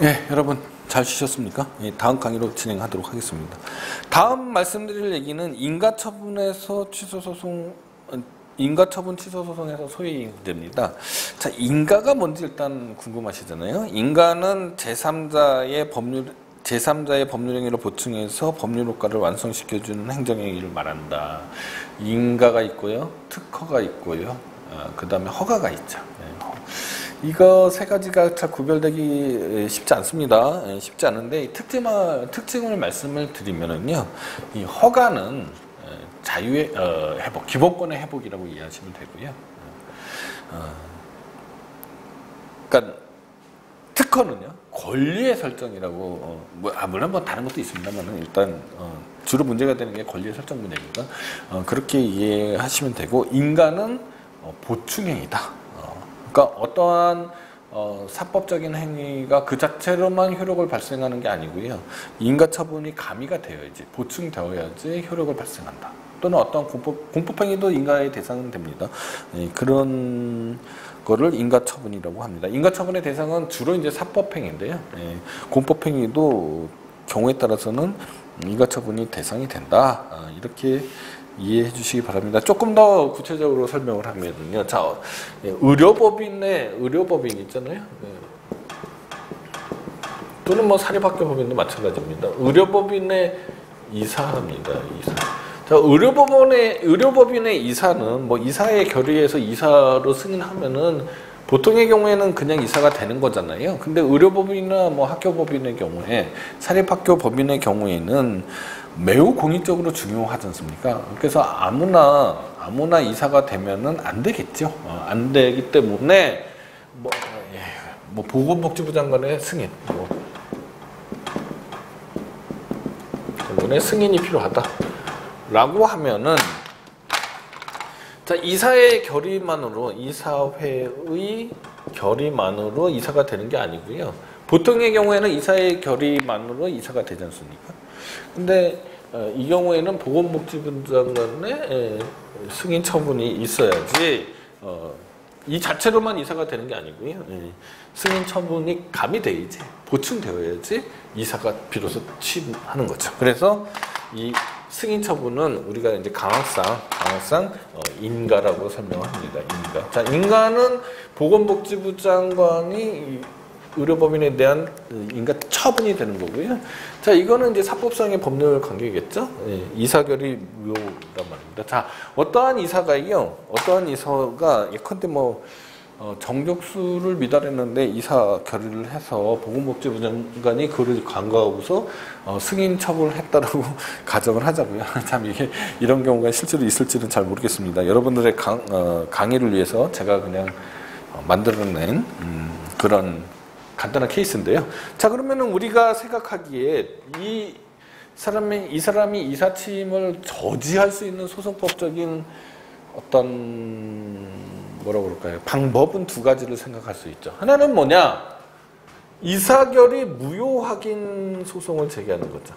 예, 여러분 잘 쉬셨습니까? 예, 다음 강의로 진행하도록 하겠습니다. 다음 말씀드릴 얘기는 인가처분에서 인가처분 취소소송에서 소위 문제입니다. 자, 인가가 뭔지 일단 궁금하시잖아요. 인가는 제3자의 법률 행위를 보충해서 법률 효과를 완성시켜주는 행정행위를 말한다. 인가가 있고요, 특허가 있고요, 그 다음에 허가가 있죠. 이거 세 가지가 잘 구별되기 쉽지 않습니다. 쉽지 않은데 특징을 말씀을 드리면은요, 이 허가는 자유의 회복, 기본권의 회복이라고 이해하시면 되고요. 그러니까 특허는요, 권리의 설정이라고 물론 뭐 다른 것도 있습니다만은 일단 주로 문제가 되는 게 권리의 설정 문제니까 그렇게 이해하시면 되고, 인가는 보충행위다. 그러니까 어떠한 사법적인 행위가 그 자체로만 효력을 발생하는 게 아니고요. 인가처분이 가미가 되어야지, 보충되어야지 효력을 발생한다. 또는 어떤 공법행위도 인가의 대상은 됩니다. 그런 거를 인가처분이라고 합니다. 인가처분의 대상은 주로 이제 사법행위인데요. 공법행위도 경우에 따라서는 인가처분이 대상이 된다. 이렇게 이해해 주시기 바랍니다. 조금 더 구체적으로 설명을 하면요. 자, 의료법인 있잖아요. 또는 뭐 사립학교법인도 마찬가지입니다. 의료법인의 이사입니다. 이사. 자, 의료법인의 이사는 뭐 이사의 결의에서 이사로 승인하면은 보통의 경우에는 그냥 이사가 되는 거잖아요. 근데 의료법인이나 뭐 학교법인의 경우에, 사립학교 법인의 경우에는 매우 공익적으로 중요하지 않습니까? 그래서 아무나 이사가 되면은 안 되겠죠. 안 되기 때문에 뭐 보건복지부 장관의 승인, 때문에 승인이 필요하다라고 하면은, 자, 이사회의 결의만으로 이사가 되는 게 아니고요. 보통의 경우에는 이사의 결의만으로 이사가 되지 않습니까? 근데 이 경우에는 보건복지부 장관의 승인 처분이 있어야지, 이 자체로만 이사가 되는 게 아니고요. 승인 처분이 가미돼야지, 보충되어야지 이사가 비로소 취하는 거죠. 그래서 이 승인 처분은 우리가 이제 강학상 인가라고 설명합니다. 인가. 자, 인가는 보건복지부 장관이 의료법인에 대한 인가 처분이 되는 거고요. 자, 이거는 이제 사법상의 법률 관계겠죠. 이사결의 무효란 말입니다. 자, 어떠한 이사가 예컨대 뭐 정족수를 미달했는데 이사 결의를 해서 보건복지부 장관이 그를 간과하고서 승인 처분을 했다라고 가정을 하자고요. 참 이런 경우가 실제로 있을지는 잘 모르겠습니다. 여러분들의 강의를 위해서 제가 그냥 만들어낸 그런 간단한 케이스인데요. 자, 그러면은 우리가 생각하기에 이 사람이 이사침을 저지할 수 있는 소송법적인 어떤 방법은 두 가지를 생각할 수 있죠. 하나는 뭐냐? 이사결의 무효 확인 소송을 제기하는 거죠.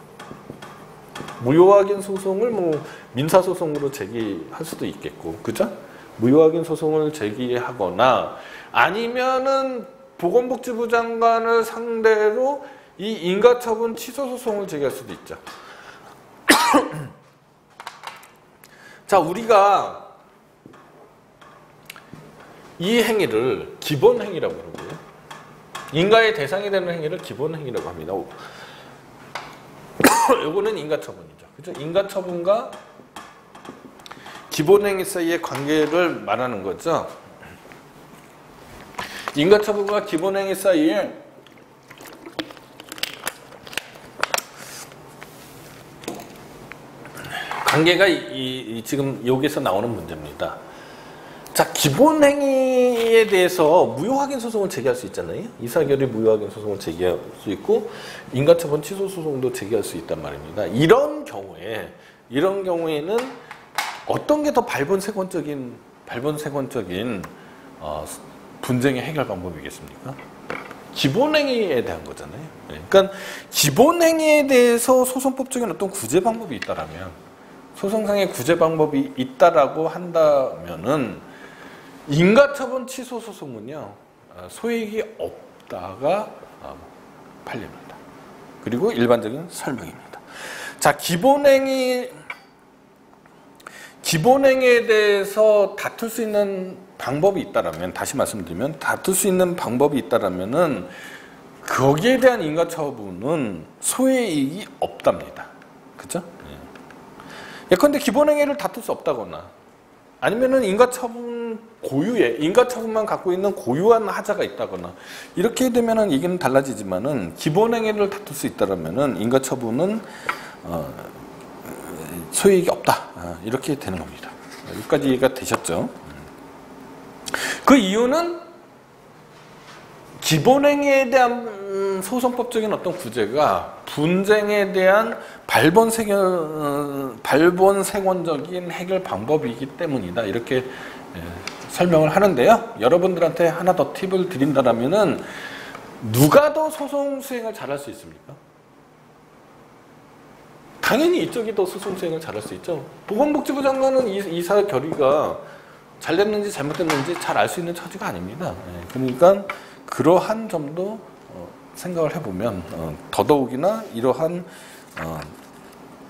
무효 확인 소송을 뭐 민사소송으로 제기할 수도 있겠고, 그죠? 무효 확인 소송을 제기하거나, 아니면은 보건복지부 장관을 상대로 이 인가처분 취소 소송을 제기할 수도 있죠. 자, 우리가 이 행위를 기본행위라고 그러고요. 인가의 대상이 되는 행위를 기본행위라고 합니다. 요거는 인가처분이죠. 그죠? 인가처분과 기본행위 사이의 관계를 말하는 거죠. 인가처분과 기본행위 사이에 관계가 지금 여기서 나오는 문제입니다. 자, 기본행위에 대해서 무효확인 소송을 제기할 수 있잖아요. 이사결의 무효확인 소송을 제기할 수 있고, 인가처분 취소 소송도 제기할 수 있단 말입니다. 이런 경우에는 어떤 게 더 발본세권적인 분쟁의 해결 방법이겠습니까? 기본행위에 대한 거잖아요. 그러니까 기본행위에 대해서 소송법적인 어떤 구제 방법이 있다라면, 소송상의 구제 방법이 있다라고 한다면은 인가처분 취소 소송은요, 소익이 없다가 판례입니다. 그리고 일반적인 설명입니다. 자, 기본행위에 대해서 다툴 수 있는 방법이 있다라면, 다시 말씀드리면 다툴 수 있는 방법이 있다라면은 거기에 대한 인가처분은 소의 이익이 없답니다. 그죠? 예컨대 기본행위를 다툴 수 없다거나 아니면은 인가처분만 갖고 있는 고유한 하자가 있다거나 이렇게 되면은 얘기는 달라지지만은 기본행위를 다툴 수 있다라면은 인가처분은 소이익이 없다. 이렇게 되는 겁니다. 여기까지 이해가 되셨죠? 그 이유는 기본행위에 대한 소송법적인 어떤 구제가 분쟁에 대한 발본색원적인 해결 방법이기 때문이다. 이렇게 설명을 하는데요. 여러분들한테 하나 더 팁을 드린다면은 누가 더 소송 수행을 잘할 수 있습니까? 당연히 이쪽이 더 소송 수행을 잘할 수 있죠. 보건복지부 장관은 이사 결의가 잘 됐는지 잘못됐는지 잘 알 수 있는 처지가 아닙니다. 그러니까 그러한 점도 생각을 해보면 더더욱이나 이러한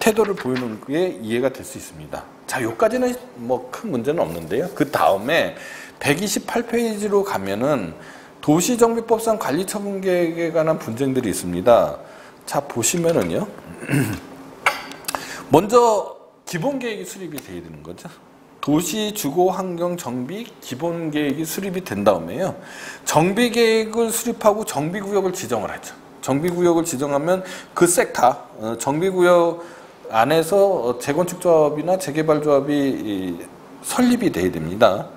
태도를 보이는 게 이해가 될 수 있습니다. 자, 여기까지는 뭐 큰 문제는 없는데요. 그 다음에 128페이지로 가면은 도시정비법상 관리처분계획에 관한 분쟁들이 있습니다. 자, 보시면은요. 먼저 기본계획이 수립이 돼야 되는 거죠. 도시주거환경정비 기본계획이 수립이 된 다음에요. 정비계획을 수립하고 정비구역을 지정을 하죠. 정비구역을 지정하면 그 섹터, 정비구역 안에서 재건축조합이나 재개발조합이 설립이 돼야 됩니다.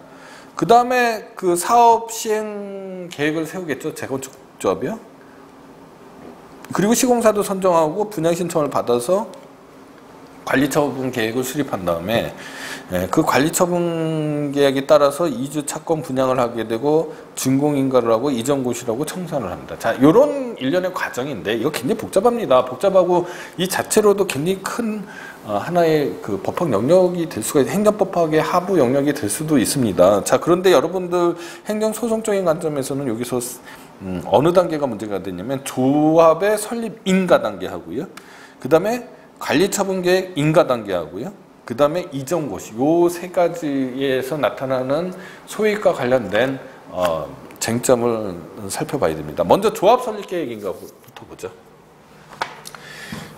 그 다음에 그 사업 시행 계획을 세우겠죠. 재건축조합이요. 그리고 시공사도 선정하고 분양신청을 받아서 관리처분 계획을 수립한 다음에 그 관리처분 계획에 따라서 이주 차권 분양을 하게 되고 준공인가를 하고 이전고시라고 청산을 합니다. 자, 요런 일련의 과정인데 이거 굉장히 복잡합니다. 복잡하고 이 자체로도 굉장히 큰 하나의 그 법학 영역이 될 수가 행정법학의 하부 영역이 될 수도 있습니다. 자, 그런데 여러분들 행정소송적인 관점에서는 여기서 어느 단계가 문제가 되냐면 조합의 설립 인가 단계 하고요. 그 다음에 관리처분계획 인가 단계 하고요. 그 다음에 이전고시 요 세 가지에서 나타나는 소유과 관련된 쟁점을 살펴봐야 됩니다. 먼저 조합 설립 계획인가부터 보죠.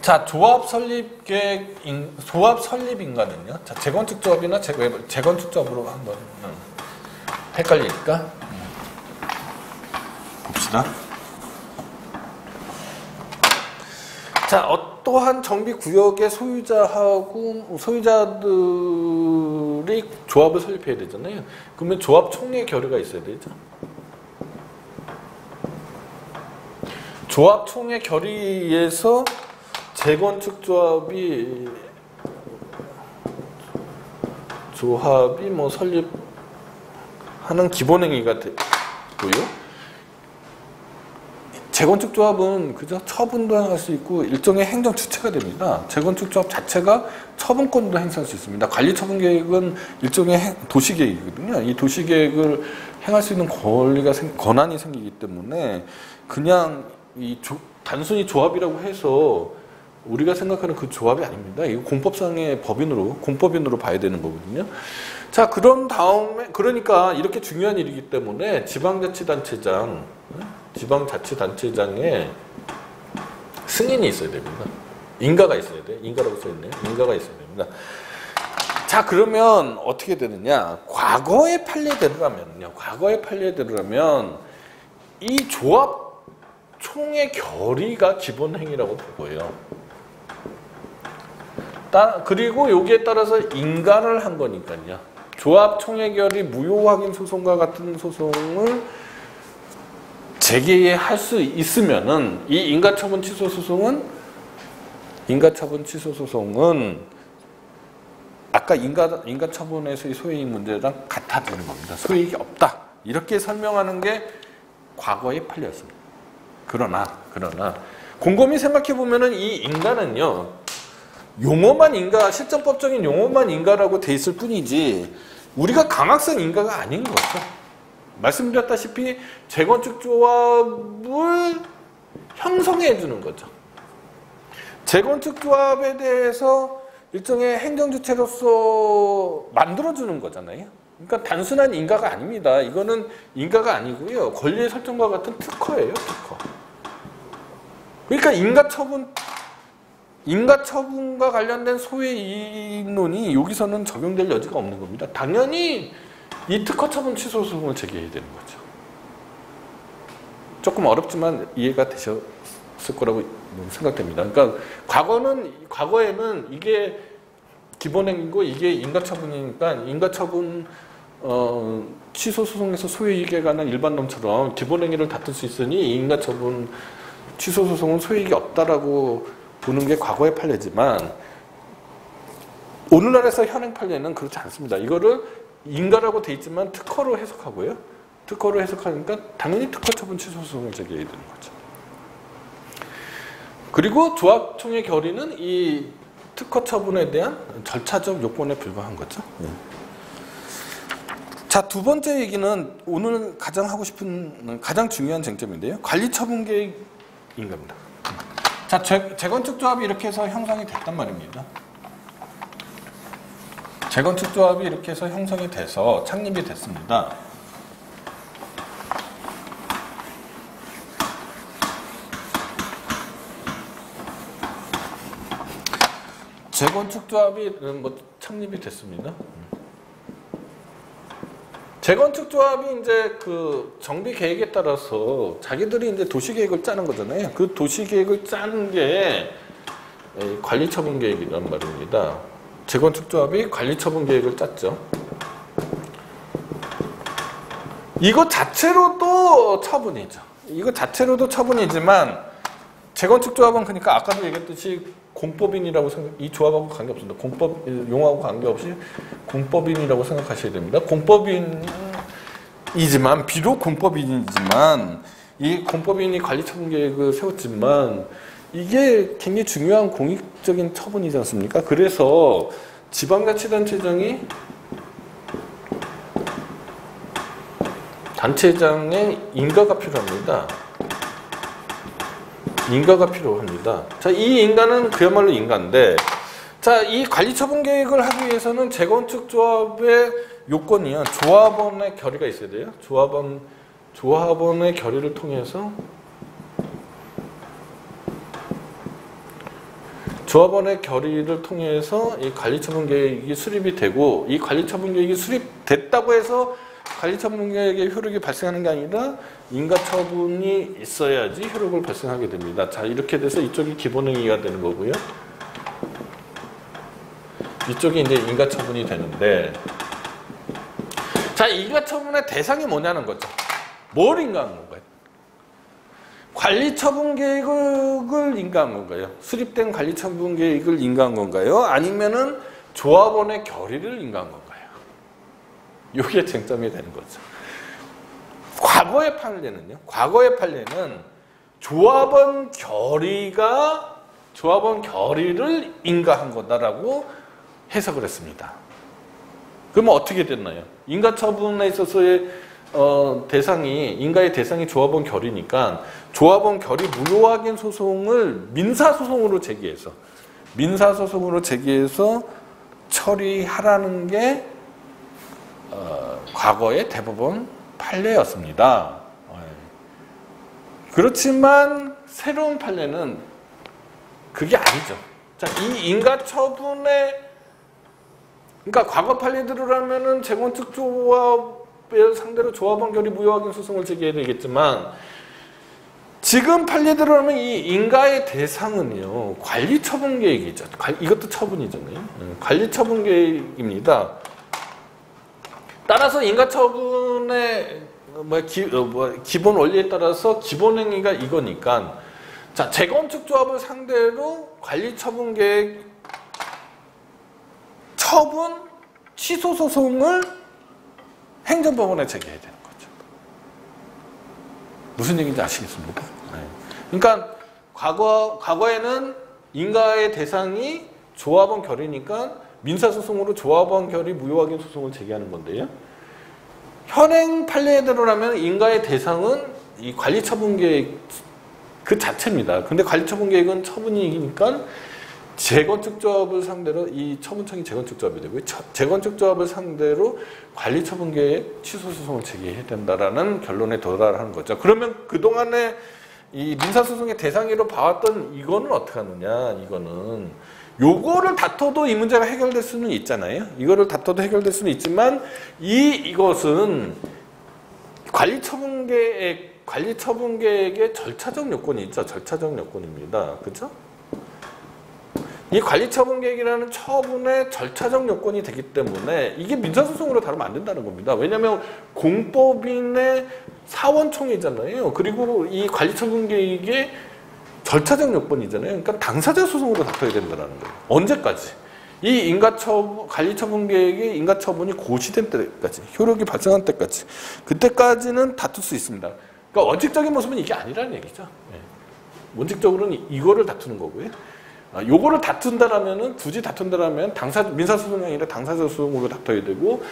자, 조합 설립 인가는요. 자, 재건축 조합이나 재건축 조합으로 한번 헷갈리니까 봅시다. 자, 어떠한 정비구역의 소유자들이 조합을 설립해야 되잖아요. 그러면 조합 총회 결의가 있어야 되죠. 조합 총회 결의에서 재건축 조합이 뭐 설립하는 기본행위가 되고요. 재건축 조합은 그저 처분도 행할 수 있고 일종의 행정 주체가 됩니다. 재건축 조합 자체가 처분권도 행사할 수 있습니다. 관리처분 계획은 일종의 도시 계획이거든요. 이 도시 계획을 행할 수 있는 권한이 생기기 때문에 그냥 단순히 조합이라고 해서 우리가 생각하는 그 조합이 아닙니다. 이거 공법상의 공법인으로 봐야 되는 거거든요. 자, 그런 다음에 그러니까 이렇게 중요한 일이기 때문에 지방자치단체장에 승인이 있어야 됩니다. 인가가 있어야 돼요. 인가라고 써있네요. 인가가 있어야 됩니다. 자, 그러면 어떻게 되느냐. 과거의 판례대로라면 이 조합 총회 결의가 기본 행위라고 보고요. 그리고 여기에 따라서 인가를 한 거니까요. 조합 총회 결의 무효 확인 소송과 같은 소송을 제기할 수 있으면은 이 인가처분 취소 소송은 아까 인가처분에서의 소유이익 문제랑 같아지는 겁니다. 소유이익이 없다. 이렇게 설명하는 게 과거의 판례였습니다. 그러나 곰곰이 생각해 보면은 이 인가는요. 실정법적인 용어만 인가라고 돼 있을 뿐이지 우리가 강학성 인가가 아닌 거죠. 말씀드렸다시피 재건축 조합을 형성해 주는 거죠. 재건축 조합에 대해서 일종의 행정주체로서 만들어주는 거잖아요. 그러니까 단순한 인가가 아닙니다. 이거는 인가가 아니고요. 권리의 설정과 같은 특허예요. 특허. 그러니까 인가처분과 관련된 소외 이익론이 여기서는 적용될 여지가 없는 겁니다. 당연히 이 특허처분 취소 소송을 제기해야 되는 거죠. 조금 어렵지만 이해가 되셨을 거라고 생각됩니다. 그러니까 과거에는 이게 기본행위고 이게 인가처분이니까 인가처분 취소 소송에서 소유이익에 관한 일반론처럼 기본행위를 다툴 수 있으니 인가처분 취소 소송은 소유이익이 없다라고 보는 게 과거의 판례지만 오늘날에서 현행 판례는 그렇지 않습니다. 이거를 인가라고 돼 있지만 특허로 해석하고요. 특허로 해석하니까 당연히 특허처분 취소 소송을 제기해야 되는 거죠. 그리고 조합총회 결의는 이 특허 처분에 대한 절차적 요건에 불과한 거죠. 자, 두 번째 얘기는 오늘 가장 하고 싶은 가장 중요한 쟁점인데요. 관리처분 계획 인가입니다. 자, 재건축 조합이 이렇게 해서 형성이 됐단 말입니다. 재건축 조합이 이렇게 해서 형성이 돼서 창립이 됐습니다. 재건축 조합이 창립이 됐습니다. 재건축 조합이 이제 그 정비 계획에 따라서 자기들이 이제 도시 계획을 짜는 거잖아요. 그 도시 계획을 짜는 게 관리 처분 계획이란 말입니다. 재건축 조합이 관리 처분 계획을 짰죠. 이거 자체로도 처분이죠. 이거 자체로도 처분이지만 재건축 조합은 그러니까 아까도 얘기했듯이 공법인이라고 이 조합하고 관계없습니다. 공법 용어하고 관계없이 공법인이라고 생각하셔야 됩니다. 공법인이지만 비록 공법인이지만 이 공법인이 관리 처분 계획을 세웠지만 이게 굉장히 중요한 공익적인 처분이지 않습니까? 그래서 지방자치단체장이 단체장의 인가가 필요합니다. 인가가 필요합니다. 자, 이 인가는 그야말로 인가인데, 자, 이 관리처분 계획을 하기 위해서는 재건축 조합의 요건이요. 조합원의 결의가 있어야 돼요. 조합원의 결의를 통해서 이 관리처분 계획이 수립이 되고, 이 관리처분 계획이 수립됐다고 해서 관리처분 계획의 효력이 발생하는 게 아니라 인가처분이 있어야지 효력을 발생하게 됩니다. 자, 이렇게 돼서 이쪽이 기본행위가 되는 거고요. 이쪽이 이제 인가처분이 되는데, 자, 인가처분의 대상이 뭐냐는 거죠. 뭘 인가한 건가요? 관리처분 계획을 인가한 건가요? 수립된 관리처분 계획을 인가한 건가요? 아니면은 조합원의 결의를 인가한 건가요? 이게 쟁점이 되는 거죠. 과거의 판례는 조합원 결의를 인가한 거다라고 해석을 했습니다. 그러면 어떻게 됐나요? 인가처분에 있어서의 인가의 대상이 조합원 결의니까 조합원 결의 무효 확인 소송을 민사소송으로 제기해서 처리하라는 게 과거의 대법원 판례였습니다. 그렇지만 새로운 판례는 그게 아니죠. 자, 이 그러니까 과거 판례대로라면은 재건축 조합을 상대로 조합원 결의 무효 확인 소송을 제기해야 되겠지만 지금 판례대로라면 이 인가의 대상은요, 관리처분 계획이죠. 이것도 처분이잖아요. 관리처분 계획입니다. 따라서 인가처분의 기본 원리에 따라서 기본행위가 이거니까, 자, 재건축 조합을 상대로 관리처분 계획 처분 취소 소송을 행정법원에 제기해야 되는 거죠. 무슨 얘기인지 아시겠습니까? 네. 그러니까 과거에는 인가의 대상이 조합원 결의니까 민사소송으로 조합원 결의 무효 확인 소송을 제기하는 건데요. 현행 판례대로라면 인가의 대상은 이 관리처분 계획 그 자체입니다. 근데 관리처분계획은 처분이니까 재건축조합을 상대로 이 처분청이 재건축조합이 되고요. 재건축조합을 상대로 관리처분계획 취소소송을 제기해야 된다라는 결론에 도달하는 거죠. 그러면 그동안에 이 민사소송의 대상으로 봐왔던 이거는 어떻게 하느냐, 이거는 요거를 다퉈도 이 문제가 해결될 수는 있잖아요. 이거를 다퉈도 해결될 수는 있지만 이것은 관리처분계획의 절차적 요건이 있죠. 절차적 요건입니다. 그렇죠? 이 관리처분계획이라는 처분의 절차적 요건이 되기 때문에 이게 민사소송으로 다루면 안 된다는 겁니다. 왜냐하면 공법인의 사원총회잖아요. 그리고 이 관리처분계획의 절차적 요건이잖아요. 그러니까 당사자 소송으로 다퉈야 된다는 거예요. 언제까지? 이 관리처분계획의 인가처분이 고시된 때까지, 효력이 발생한 때까지, 그때까지는 다툴 수 있습니다. 그러니까 원칙적인 모습은 이게 아니라는 얘기죠. 원칙적으로는 이거를 다투는 거고요. 요거를 다툰다라면은, 굳이 다툰다라면 민사소송이 아니라 당사자 소송으로 다퉈야 되고,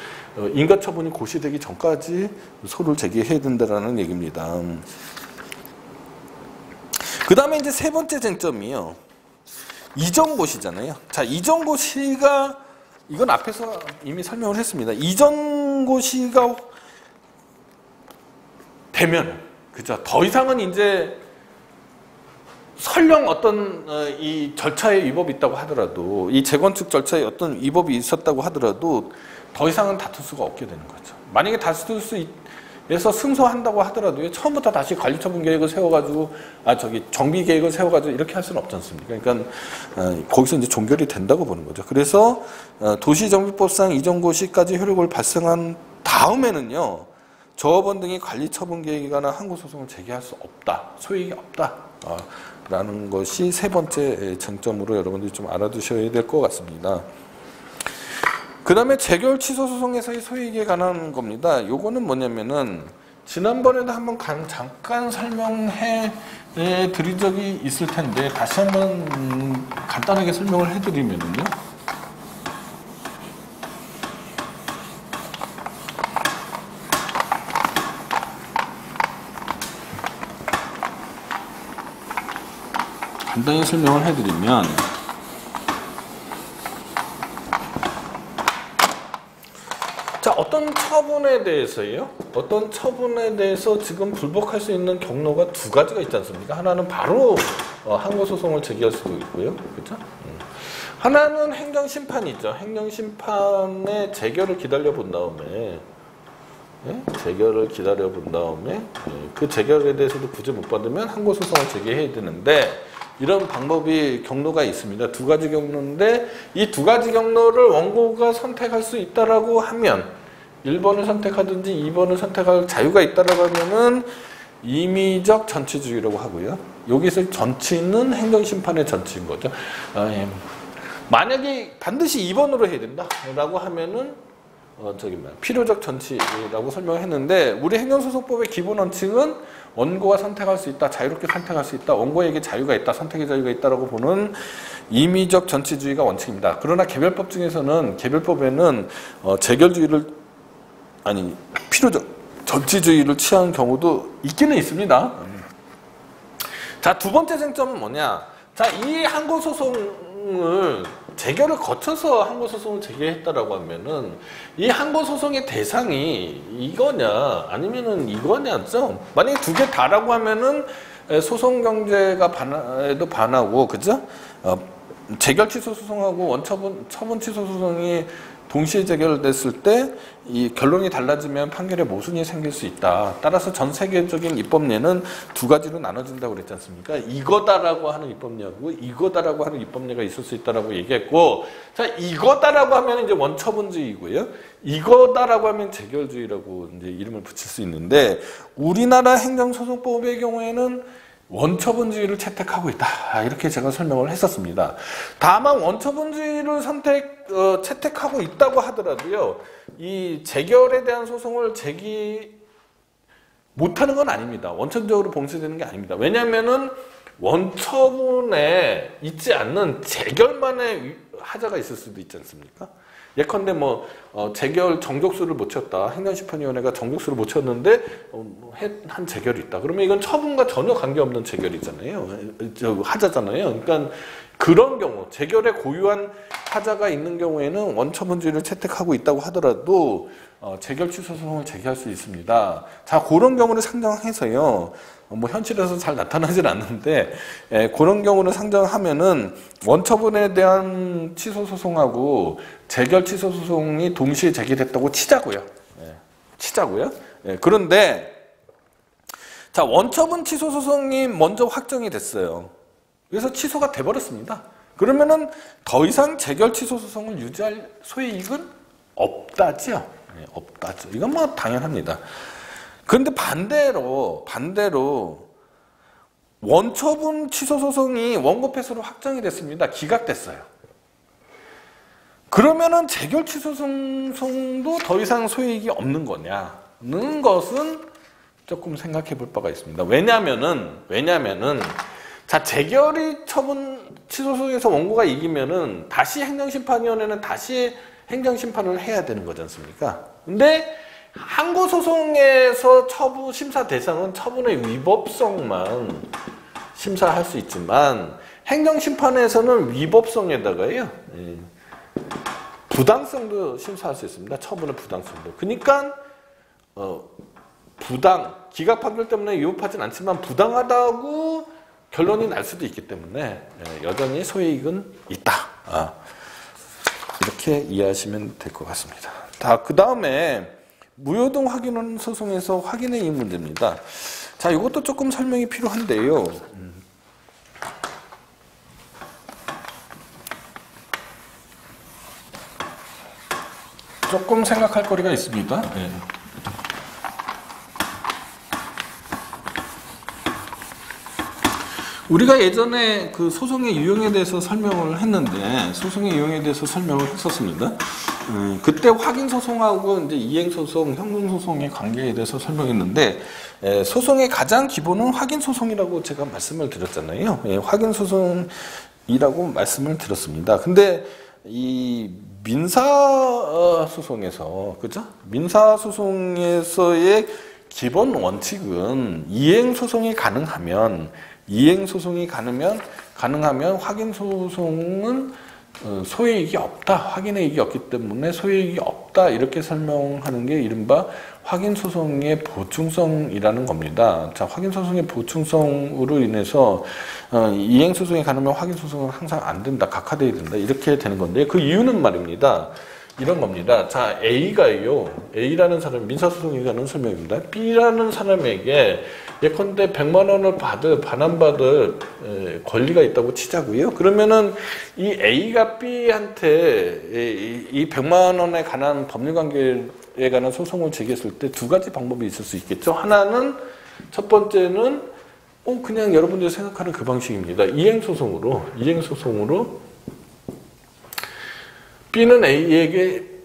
인가처분이 고시되기 전까지 소를 제기해야 된다라는 얘기입니다. 그 다음에 이제 세 번째 쟁점이요. 이전고시잖아요. 자, 이전고시가, 이건 앞에서 이미 설명을 했습니다. 이전고시가 되면, 그죠? 더 이상은 이제 설령 어떤 이 절차에 위법이 있다고 하더라도, 이 재건축 절차에 어떤 위법이 있었다고 하더라도 더 이상은 다툴 수가 없게 되는 거죠. 만약에 다툴 수 있어서 승소한다고 하더라도 처음부터 다시 관리처분 계획을 세워가지고 정비 계획을 세워가지고 이렇게 할 수는 없지 않습니까? 그러니까 거기서 이제 종결이 된다고 보는 거죠. 그래서 도시정비법상 이전고시까지 효력을 발생한 다음에는요, 조합원 등이 관리처분 계획에 관한 항고소송을 제기할 수 없다, 소익이 없다 라는 것이 세 번째 쟁점으로 여러분들이 좀 알아두셔야 될 것 같습니다. 그 다음에 재결 취소 소송에서의 소익에 관한 겁니다. 요거는 뭐냐면은 지난번에도 한번 잠깐 설명해 드린 적이 있을 텐데 다시 한번 간단하게 설명을 해드리면은요. 간단히 설명을 해드리면, 자, 어떤 처분에 대해서요? 어떤 처분에 대해서 지금 불복할 수 있는 경로가 두 가지가 있지 않습니까? 하나는 바로 항고소송을 제기할 수도 있고요. 그렇죠? 하나는 행정심판이죠. 행정심판의 재결을 기다려 본 다음에, 재결을 기다려 본 다음에 그 재결에 대해서도 구제 못 받으면 항고소송을 제기해야 되는데, 이런 방법이 경로가 있습니다. 두 가지 경로인데 이 두 가지 경로를 원고가 선택할 수 있다라고 하면 1번을 선택하든지 2번을 선택할 자유가 있다라고 하면은 임의적 전치주의라고 하고요. 여기서 전치는 행정심판의 전치인 거죠. 만약에 반드시 2번으로 해야 된다라고 하면은 필요적 전치라고 설명했는데, 우리 행정소송법의 기본 원칙은 원고가 선택할 수 있다, 자유롭게 선택할 수 있다, 원고에게 자유가 있다, 선택의 자유가 있다라고 보는 임의적 전치주의가 원칙입니다. 그러나 개별법 중에서는, 개별법에는 필요적 전치주의를 취하는 경우도 있기는 있습니다. 자, 두 번째 쟁점은 뭐냐? 자, 이 항고소송을 재결을 거쳐서 항고소송을 제기했다라고 하면은 이 항고소송의 대상이 이거냐 아니면은 이거냐죠. 만약에 두 개 다라고 하면은 소송 경제가 반하고, 그죠? 재결 취소 소송하고 처분 취소 소송이 동시에 재결됐을 때 이 결론이 달라지면 판결에 모순이 생길 수 있다. 따라서 전 세계적인 입법례는 두 가지로 나눠진다고 그랬지 않습니까? 이거다라고 하는 입법례하고 이거다라고 하는 입법례가 있을 수 있다라고 얘기했고, 자, 이거다라고 하면 이제 원처분주의고요. 이거다라고 하면 재결주의라고 이제 이름을 붙일 수 있는데, 우리나라 행정소송법의 경우에는 원처분주의를 채택하고 있다. 이렇게 제가 설명을 했었습니다. 다만 원처분주의를 채택하고 있다고 하더라도요, 이 재결에 대한 소송을 제기 못하는 건 아닙니다. 원천적으로 봉쇄되는 게 아닙니다. 왜냐하면은 원처분에 있지 않는 재결만의 하자가 있을 수도 있지 않습니까? 예컨대 뭐 재결 정족수를 못 쳤다. 행정심판위원회가 정족수를 못 쳤는데 한 재결이 있다. 그러면 이건 처분과 전혀 관계없는 재결이잖아요. 하자잖아요. 그러니까 그런 경우 재결에 고유한 하자가 있는 경우에는 원처분주의를 채택하고 있다고 하더라도 재결 취소 소송을 제기할 수 있습니다. 자, 그런 경우를 상정해서요. 뭐 현실에서 잘 나타나질 않는데 그런 경우를 상정하면은 원처분에 대한 취소 소송하고 재결 취소 소송이 동시에 제기됐다고 치자고요. 치자고요. 그런데 자, 원처분 취소 소송이 먼저 확정이 됐어요. 그래서 취소가 돼버렸습니다. 그러면은 더 이상 재결 취소 소송을 유지할 소이익은 없다죠. 없다죠. 이건 뭐 당연합니다. 그런데 반대로 원처분 취소 소송이 원고 패소로 확정이 됐습니다. 기각됐어요. 그러면은 재결 취소 소송도 더 이상 소이익이 없는 거냐는 것은 조금 생각해 볼 바가 있습니다. 왜냐면은 자, 재결이 처분 취소 소송에서 원고가 이기면은 다시 행정심판위원회는 다시 행정심판을 해야 되는 거지 않습니까? 근데 항고소송에서 처분 심사 대상은 처분의 위법성만 심사할 수 있지만 행정심판에서는 위법성에다가요 부당성도 심사할 수 있습니다. 처분의 부당성도. 그러니까 기각 판결 때문에 위법하진 않지만 부당하다고 결론이 날 수도 있기 때문에 여전히 소이익은 있다. 이렇게 이해하시면 될 것 같습니다. 그 다음에 무효동 확인 소송에서 확인의 이익 문제입니다. 자, 이것도 조금 설명이 필요한데요. 조금 생각할 거리가 있습니다. 우리가 예전에 그 소송의 유형에 대해서 설명을 했는데, 소송의 유형에 대해서 설명을 했었습니다. 그때 확인소송하고 이제 이행소송, 형용소송의 관계에 대해서 설명했는데, 소송의 가장 기본은 확인소송이라고 제가 말씀을 드렸잖아요. 확인소송이라고 말씀을 드렸습니다. 근데 이 민사소송에서, 그죠? 민사소송에서의 기본 원칙은 이행소송이 가능하면 확인소송은 소이익이 없다. 확인의 이익이 없기 때문에 소이익이 없다. 이렇게 설명하는 게 이른바 확인소송의 보충성이라는 겁니다. 자, 확인소송의 보충성으로 인해서 이행소송이 가능하면 확인소송은 항상 안 된다. 각하돼야 된다. 이렇게 되는 건데 그 이유는 말입니다. 이런 겁니다. 자, A라는 사람, 민사소송에 관한 설명입니다. B라는 사람에게 예컨대 100만 원을 반환받을 권리가 있다고 치자고요. 그러면은 이 A가 B한테 이 100만 원에 관한 법률관계에 관한 소송을 제기했을 때 두 가지 방법이 있을 수 있겠죠. 하나는, 첫 번째는 그냥 여러분들이 생각하는 그 방식입니다. 이행소송으로 B는 A에게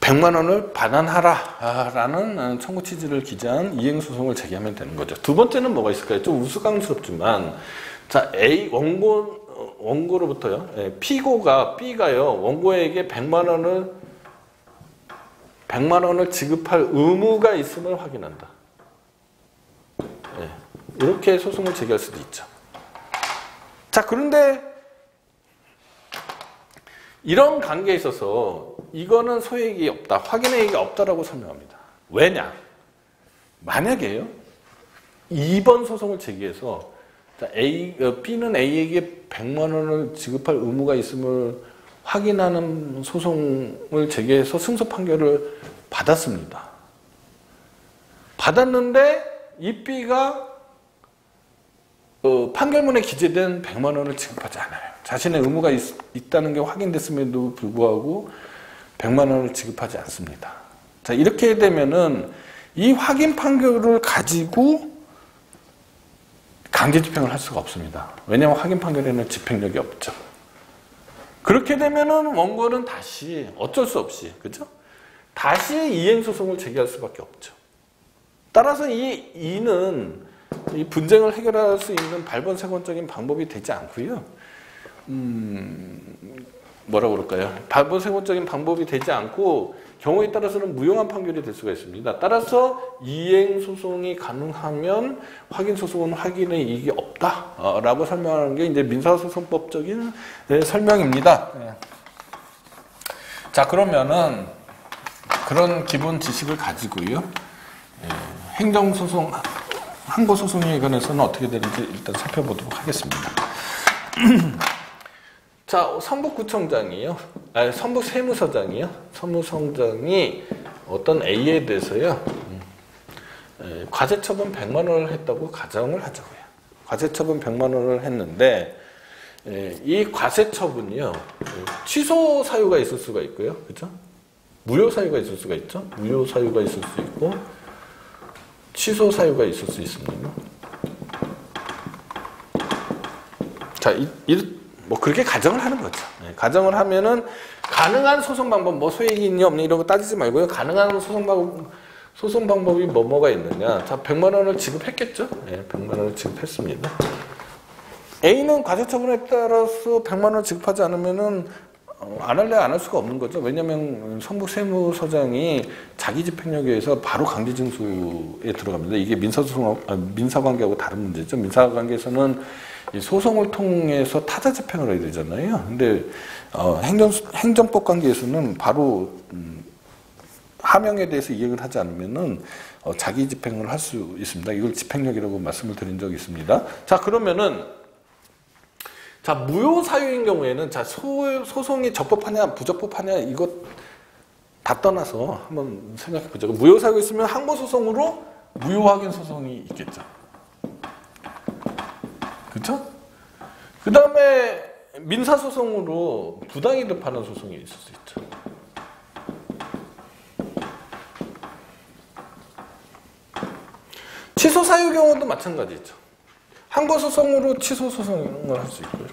100만 원을 반환하라 라는 청구 취지를 기재한 이행소송을 제기하면 되는 거죠. 두 번째는 뭐가 있을까요? 좀 우스꽝스럽지만, 자, 원고로부터요. 피고가, 원고에게 100만 원을 지급할 의무가 있음을 확인한다. 이렇게 소송을 제기할 수도 있죠. 자, 그런데 이런 관계에 있어서 이거는 소이익이 없다, 확인의 이익이 없다라고 설명합니다. 왜냐? 만약에요, 2번 소송을 제기해서 B는 A에게 100만 원을 지급할 의무가 있음을 확인하는 소송을 제기해서 승소 판결을 받았습니다. 받았는데 이 B가 판결문에 기재된 100만 원을 지급하지 않아요. 자신의 의무가 있다는 게 확인됐음에도 불구하고 100만 원을 지급하지 않습니다. 자, 이렇게 되면은 이 확인 판결을 가지고 강제 집행을 할 수가 없습니다. 왜냐하면 확인 판결에는 집행력이 없죠. 그렇게 되면은 원고는 다시 어쩔 수 없이, 그죠? 다시 이행소송을 제기할 수밖에 없죠. 따라서 이는 이 분쟁을 해결할 수 있는 발본색원적인 방법이 되지 않고요. 뭐라 그럴까요? 반부세무적인 방법이 되지 않고 경우에 따라서는 무용한 판결이 될 수가 있습니다. 따라서 이행 소송이 가능하면 확인 소송은 확인의 이익이 없다라고 설명하는 게 이제 민사소송법적인 설명입니다. 자, 그러면은 그런 기본 지식을 가지고요. 행정소송, 항고소송에 관해서는 어떻게 되는지 일단 살펴보도록 하겠습니다. 자, 성북구청장이요. 성북세무서장이요. 세무서장이 어떤 A에 대해서요. 과세처분 100만 원을 했다고 가정을 하자고요. 과세처분 100만 원을 했는데 이 과세처분이요. 취소 사유가 있을 수가 있고요. 그죠? 무효 사유가 있을 수가 있죠. 무효 사유가 있을 수 있고 취소 사유가 있을 수 있습니다. 자, 뭐 그렇게 가정을 하는 거죠. 가정을 하면은 가능한 소송 방법, 뭐 소액이 있니 없니 이런 거 따지지 말고요. 가능한 소송 방법이 뭐가 있느냐. 자, 100만 원을 지급했겠죠. 100만 원을 지급했습니다. A는 과세처분에 따라서 100만 원을 지급하지 않으면은 안 할래 안 할 수가 없는 거죠. 왜냐하면 성북세무서장이 자기 집행력에 의해서 바로 강제징수에 들어갑니다. 이게 민사관계하고 다른 문제죠. 민사관계에서는 이 소송을 통해서 타자 집행을 해야 되잖아요. 근데 행정법 관계에서는 바로 하명에 대해서 이행을 하지 않으면은 자기 집행을 할 수 있습니다. 이걸 집행력이라고 말씀을 드린 적이 있습니다. 자, 그러면은 자, 무효 사유인 경우에는 자, 소송이 적법하냐 부적법하냐 이것 다 떠나서 한번 생각해 보죠. 무효 사유가 있으면 항고소송으로 무효 확인 소송이 있겠죠. 그렇죠? 그 다음에 민사소송으로 부당이득하는 소송이 있을 수 있죠. 취소 사유 경우도 마찬가지죠. 항고소송으로 취소소송을 할 수 있고요.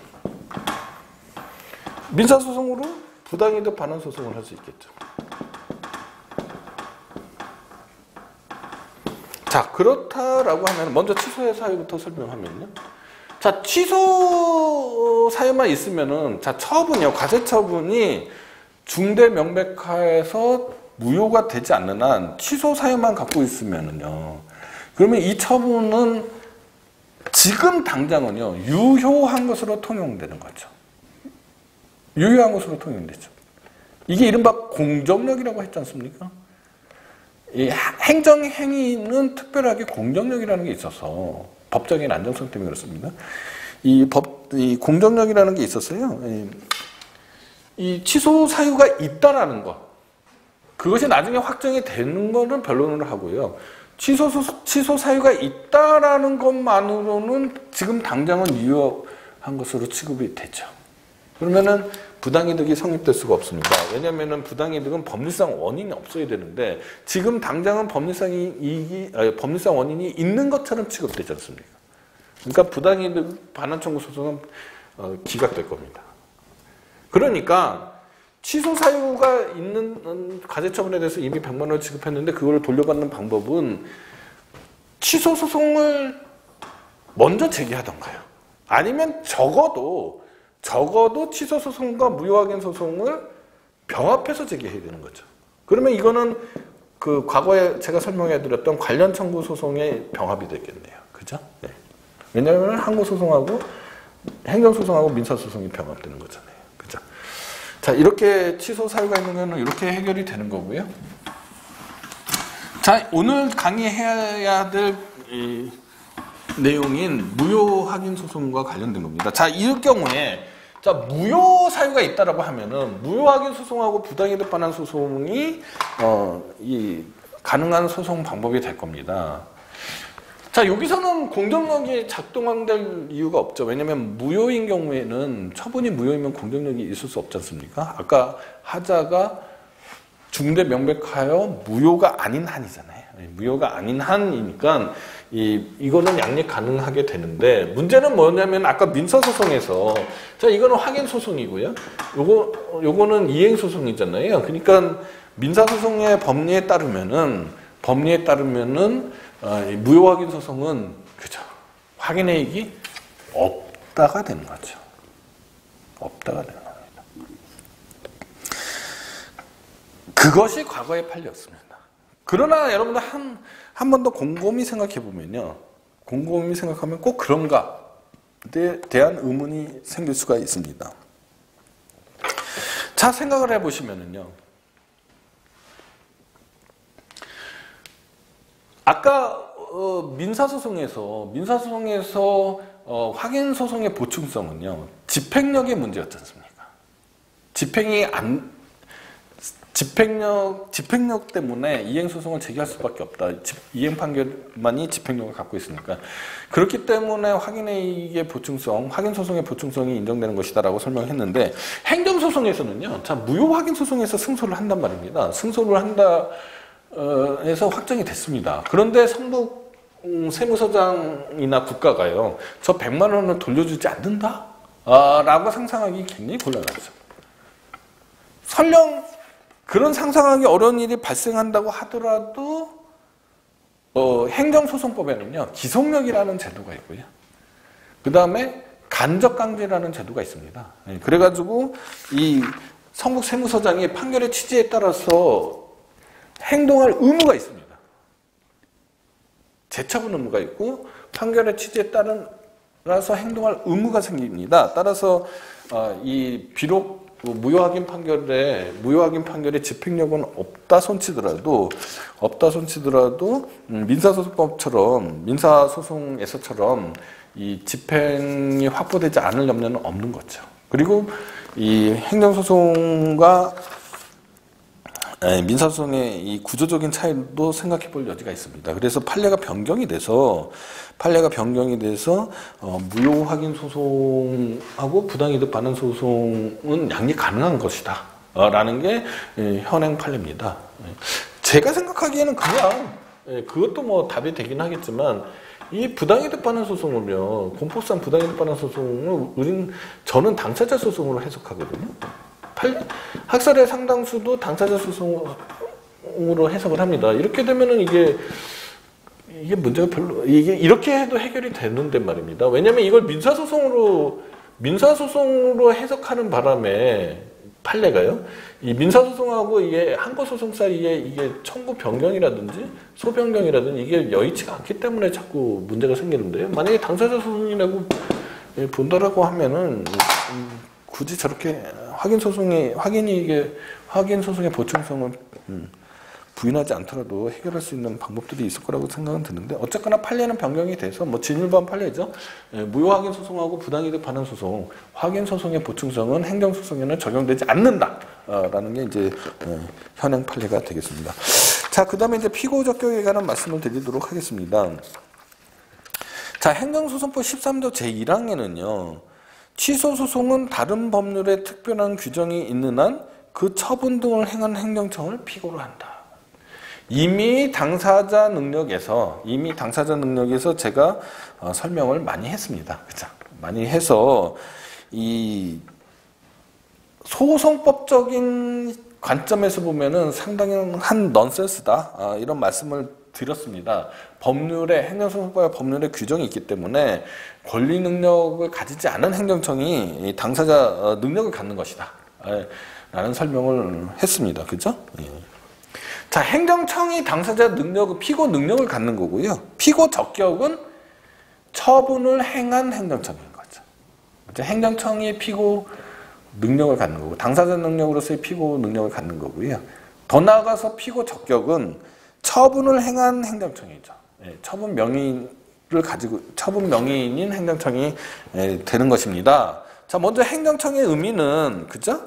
민사소송으로 부당이득 반환 소송을 할 수 있겠죠. 자, 그렇다라고 하면 먼저 취소의 사유부터 설명하면요. 자, 취소 사유만 있으면은 자, 처분이요. 과세처분이 중대 명백하에서 무효가 되지 않는 한 취소 사유만 갖고 있으면은요. 그러면 이 처분은 지금 당장은요. 유효한 것으로 통용되는 거죠. 유효한 것으로 통용되죠. 이게 이른바 공정력이라고 했지 않습니까? 이 행정행위는 특별하게 공정력이라는 게 있어서 법적인 안정성 때문에 그렇습니다. 이 공정력이라는 게 있었어요. 이 취소 사유가 있다라는 것. 그것이 나중에 확정이 되는 거는 변론을 하고요. 취소 사유가 있다라는 것만으로는 지금 당장은 유효한 것으로 취급이 되죠. 그러면은 부당이득이 성립될 수가 없습니다. 왜냐하면은 부당이득은 법리상 원인이 없어야 되는데 지금 당장은 법리상 원인이 있는 것처럼 취급되지 않습니까? 그러니까 부당이득 반환 청구 소송은 기각될 겁니다. 그러니까 취소 사유가 있는 과세처분에 대해서 이미 100만 원을 지급했는데 그걸 돌려받는 방법은 취소 소송을 먼저 제기하던가요. 아니면 적어도 취소 소송과 무효 확인 소송을 병합해서 제기해야 되는 거죠. 그러면 이거는 그 과거에 제가 설명해 드렸던 관련 청구 소송의 병합이 되겠네요. 그죠? 네. 왜냐하면 항고 소송하고 행정 소송하고 민사 소송이 병합되는 거잖아요. 그죠? 자, 이렇게 취소 사유가 있는 거는 이렇게 해결이 되는 거고요. 자, 오늘 강의해야 될 내용인 무효 확인 소송과 관련된 겁니다. 자, 이 경우에 자, 무효 사유가 있다라고 하면은 무효 확인 소송하고 부당이득 반환 소송이 이 가능한 소송 방법이 될 겁니다. 자, 여기서는 공정력이 작동될 이유가 없죠. 왜냐하면 무효인 경우에는 처분이 무효이면 공정력이 있을 수 없지 않습니까? 아까 하자가 중대 명백하여 무효가 아닌 한이잖아요. 무효가 아닌 한이니까 이거는 양립 가능하게 되는데 문제는 뭐냐면 아까 민사소송에서 자, 이거는 확인 소송이고요. 요거는 이행 소송이잖아요. 그러니까 민사소송의 법리에 따르면은 무효 확인 소송은 그죠. 확인의 이익이 없다가 되는 거죠. 없다가 되는 겁니다. 그것이 과거의 판례였습니다. 그러나 여러분들 한 번 더 곰곰이 생각해 보면요. 곰곰이 생각하면 꼭 그런가에 대한 의문이 생길 수가 있습니다. 자, 생각을 해 보시면은요. 아까 민사소송에서 확인소송의 보충성은요, 집행력의 문제였지 않습니까? 집행력 때문에 이행소송을 제기할 수밖에 없다. 이행 판결만이 집행력을 갖고 있으니까. 그렇기 때문에 확인의 보충성, 확인소송의 보충성이 인정되는 것이다라고 설명했는데, 행정소송에서는요, 자, 무효확인소송에서 승소를 한단 말입니다. 승소를 한다, 해서 확정이 됐습니다. 그런데 성북 세무서장이나 국가가요, 저 100만 원을 돌려주지 않는다? 라고 상상하기 굉장히 곤란하죠. 설령 그런 상상하기 어려운 일이 발생한다고 하더라도 행정소송법에는요, 기속력이라는 제도가 있고요. 그 다음에 간접강제라는 제도가 있습니다. 그래가지고 이 성북 세무서장이 판결의 취지에 따라서 행동할 의무가 있습니다. 재처분 의무가 있고 판결의 취지에 따라서 행동할 의무가 생깁니다. 따라서 비록 무효확인 판결에 집행력은 없다 손치더라도 민사소송에서처럼 이 집행이 확보되지 않을 염려는 없는 거죠. 그리고 이 행정소송과 민사소송의 이 구조적인 차이도 생각해 볼 여지가 있습니다. 그래서 판례가 변경이 돼서 무효 확인 소송하고 부당이득 반환 소송은 양립 가능한 것이다 라는 게 현행 판례입니다. 제가 생각하기에는 그냥 그것도 뭐 답이 되긴 하겠지만, 이 부당이득 반환 소송을요, 공포상 부당이득 반환 소송을 저는 당사자 소송으로 해석하거든요. 학살의 상당수도 당사자 소송으로 해석을 합니다. 이렇게 되면은 이게 문제가 이게 이렇게 해도 해결이 되는데 말입니다. 왜냐면 이걸 민사소송으로 해석하는 바람에 판례가요, 이 민사소송하고 이게 항고소송 사이에 이게 청구 변경이라든지 소변경이라든지 이게 여의치가 않기 때문에 자꾸 문제가 생기는데요. 만약에 당사자 소송이라고 본다라고 하면은 굳이 저렇게 확인 소송의 보충성을 부인하지 않더라도 해결할 수 있는 방법들이 있을 거라고 생각은 드는데, 어쨌거나 판례는 변경이 돼서 진일보한 판례죠. 무효 확인 소송하고 부당이득 반환 소송, 확인 소송의 보충성은 행정 소송에는 적용되지 않는다라는 게 이제 현행 판례가 되겠습니다. 자, 그다음에 이제 피고 적격에 관한 말씀을 드리도록 하겠습니다. 자, 행정소송법 13조 제1항에는요. 취소 소송은 다른 법률에 특별한 규정이 있는 한 그 처분 등을 행한 행정청을 피고로 한다. 이미 당사자 능력에서 제가 설명을 많이 했습니다. 그죠? 많이 해서 이 소송법적인 관점에서 보면은 상당히 한 넌센스다. 이런 말씀을 드렸습니다. 행정소송법의 법률에 규정이 있기 때문에 권리 능력을 가지지 않은 행정청이 당사자 능력을 갖는 것이다. 라는 설명을 했습니다. 그죠? 자, 행정청이 당사자 피고 능력을 갖는 거고요. 피고 적격은 처분을 행한 행정청인 거죠. 행정청이 피고 능력을 갖는 거고, 당사자 능력으로서의 피고 능력을 갖는 거고요. 더 나아가서 피고 적격은 처분을 행한 행정청이죠. 처분 명의인 행정청이 되는 것입니다. 자, 먼저 행정청의 의미는, 그죠?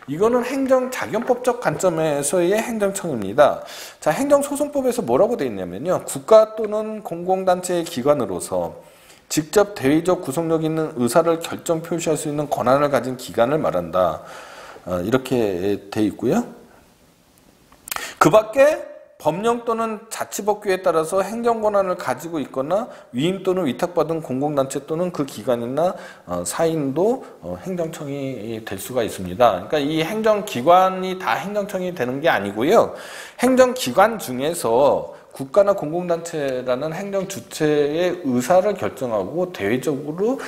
이거는 행정자견법적 관점에서의 행정청입니다. 자, 행정소송법에서 뭐라고 되어 있냐면요. 국가 또는 공공단체의 기관으로서 직접 대의적 구속력 있는 의사를 결정 표시할 수 있는 권한을 가진 기관을 말한다. 이렇게 되어 있고요. 그 밖에 법령 또는 자치법규에 따라서 행정권한을 가지고 있거나 위임 또는 위탁받은 공공단체 또는 그 기관이나 사인도 행정청이 될 수가 있습니다. 그러니까 이 행정기관이 다 행정청이 되는 게 아니고요. 행정기관 중에서 국가나 공공단체라는 행정주체의 의사를 결정하고 대외적으로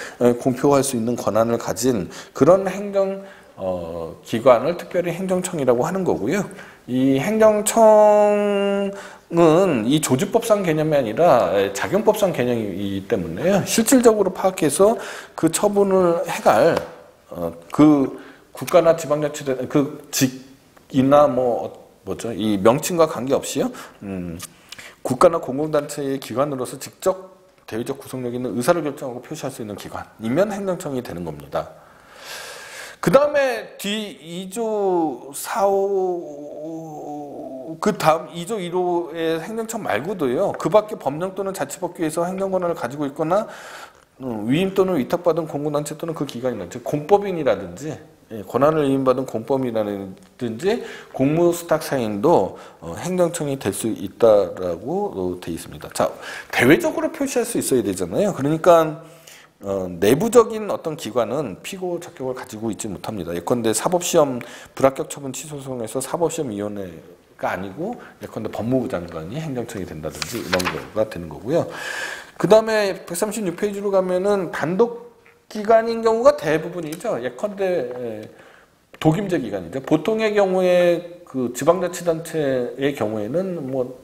공표할 수 있는 권한을 가진 그런 기관을 특별히 행정청이라고 하는 거고요. 이 행정청은 이 조직법상 개념이 아니라 작용법상 개념이기 때문에요. 실질적으로 파악해서 그 처분을 해갈 그 국가나 지방자치대 그 직이나 뭐죠 이 명칭과 관계없이요. 국가나 공공단체의 기관으로서 직접 대외적 구속력 있는 의사를 결정하고 표시할 수 있는 기관이면 행정청이 되는 겁니다. 그 다음에 뒤 2조 4호 그 다음 2조 1호의 행정청 말고도요. 그 밖에 법령 또는 자치법규에서 행정권한을 가지고 있거나 위임 또는 위탁받은 공공단체 또는 그 기관이나 즉 공법인이라든지 권한을 위임받은 공법인이라든지 공무수탁사인도 행정청이 될 수 있다라고 되어 있습니다. 자, 대외적으로 표시할 수 있어야 되잖아요. 그러니까 내부적인 어떤 기관은 피고 자격을 가지고 있지 못합니다. 예컨대 사법시험 불합격 처분 취소소송에서 사법시험위원회가 아니고 예컨대 법무부 장관이 행정청이 된다든지 이런 거가 되는 거고요. 그 다음에 136페이지로 가면은 단독 기관인 경우가 대부분이죠. 예컨대 독임제 기관이죠. 보통의 경우에 그 지방자치단체의 경우에는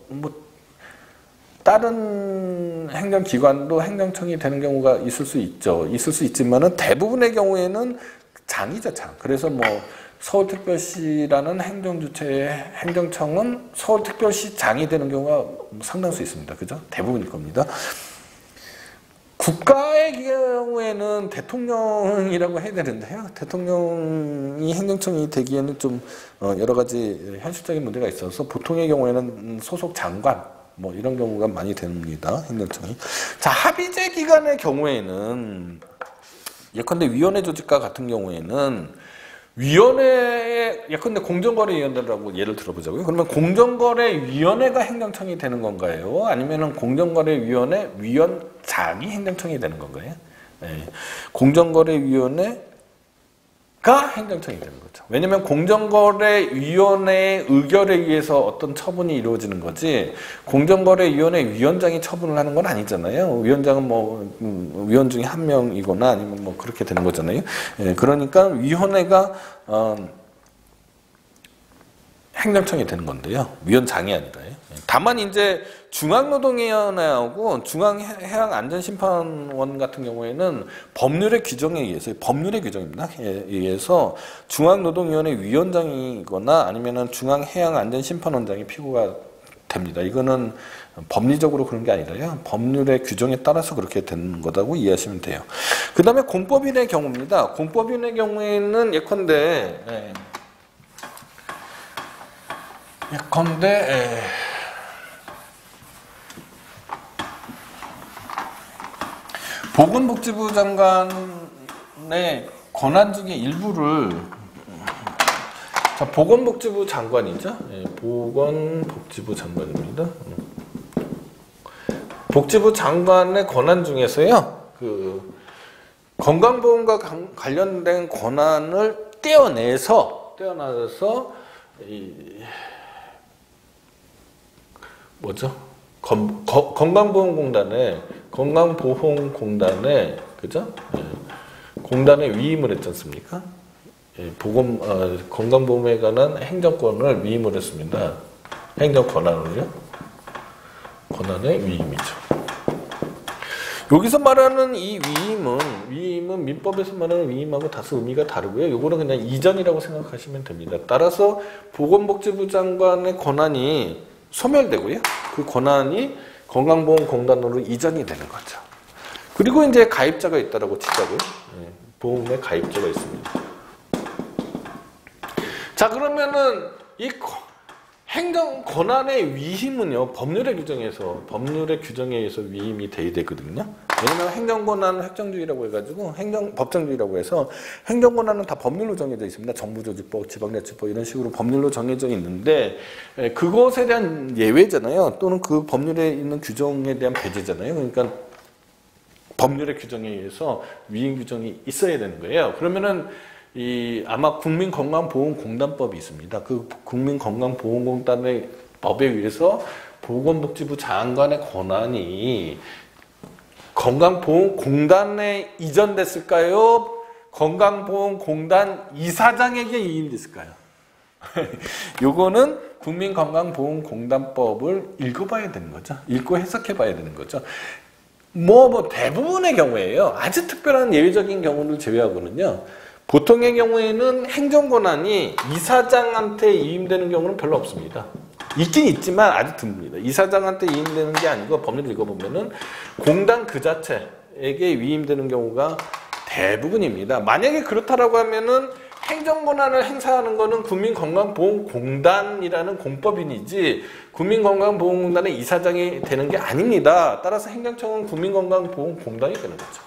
다른 행정기관도 행정청이 되는 경우가 있을 수 있죠. 있을 수 있지만은 대부분의 경우에는 장이죠, 장. 그래서 서울특별시라는 행정주체의 행정청은 서울특별시 장이 되는 경우가 상당수 있습니다. 그죠? 대부분일 겁니다. 국가의 경우에는 대통령이라고 해야 되는데요. 대통령이 행정청이 되기에는 좀 여러 가지 현실적인 문제가 있어서 보통의 경우에는 소속 장관 이런 경우가 많이 됩니다. 행정청이. 자, 합의제 기관의 경우에는 예컨대 위원회 조직과 같은 경우에는 위원회 예컨대 공정거래위원회라고 예를 들어보자고요. 그러면 공정거래위원회가 행정청이 되는 건가요? 아니면은 공정거래위원회 위원장이 행정청이 되는 건가요? 네. 공정거래위원회가 행정청이 되는 거죠. 왜냐하면 공정거래위원회의 의결에 의해서 어떤 처분이 이루어지는 거지 공정거래위원회 위원장이 처분을 하는 건 아니잖아요. 위원장은 위원 중에 한 명이거나 아니면 그렇게 되는 거잖아요. 예, 그러니까 위원회가 행정청이 되는 건데요. 위원장이 아니라요. 다만 이제 중앙노동위원회하고 중앙해양안전심판원 같은 경우에는 법률의 규정에 의해서 법률의 규정입니다. 의해서 중앙노동위원회 위원장이거나 아니면은 중앙해양안전심판원장이 피고가 됩니다. 이거는 법리적으로 그런 게 아니라요. 법률의 규정에 따라서 그렇게 되는 거라고 이해하시면 돼요. 그 다음에 공법인의 경우입니다. 공법인의 경우에는 예컨대 보건복지부 장관의 권한 중에 일부를 보건복지부 장관이죠. 보건복지부 장관입니다. 복지부 장관의 권한 중에서요. 그 건강보험과 관련된 권한을 떼어내서 건강보험공단에 그죠? 공단에 위임을 했지 않습니까? 건강보험에 관한 행정권을 위임을 했습니다. 행정권한을요. 권한의 위임이죠. 여기서 말하는 이 위임은 민법에서 말하는 위임하고 다소 의미가 다르고요. 요거는 그냥 이전이라고 생각하시면 됩니다. 따라서 보건복지부 장관의 권한이 소멸되고요. 그 권한이 건강보험공단으로 이전이 되는 거죠. 그리고 이제 가입자가 있다라고 치자고요. 보험에 가입자가 있습니다. 자, 그러면은 이 행정 권한의 위임은요, 법률의 규정에 의해서 위임이 돼야 되거든요. 왜냐면 행정권한은 획정주의라고 해가지고, 법정주의라고 해서, 행정권한은 다 법률로 정해져 있습니다. 정부조직법, 지방자치법, 이런 식으로 법률로 정해져 있는데, 그것에 대한 예외잖아요. 또는 그 법률에 있는 규정에 대한 배제잖아요. 그러니까, 법률의 규정에 의해서 위임 규정이 있어야 되는 거예요. 그러면은, 아마 국민건강보험공단법이 있습니다. 그 국민건강보험공단의 법에 의해서 보건복지부 장관의 권한이 건강보험공단에 이전됐을까요? 건강보험공단 이사장에게 위임이 있을까요? 요거는 국민건강보험공단법을 읽어봐야 되는 거죠. 읽고 해석해봐야 되는 거죠. 뭐 대부분의 경우에요. 아주 특별한 예외적인 경우를 제외하고는요. 보통의 경우에는 행정권한이 이사장한테 위임되는 경우는 별로 없습니다. 있긴 있지만 아주 드뭅니다. 이사장한테 위임되는 게 아니고 법률을 읽어보면은 공단 그 자체에게 위임되는 경우가 대부분입니다. 만약에 그렇다라고 하면은 행정권한을 행사하는 거는 국민건강보험공단이라는 공법인이지 국민건강보험공단의 이사장이 되는 게 아닙니다. 따라서 행정청은 국민건강보험공단이 되는 거죠.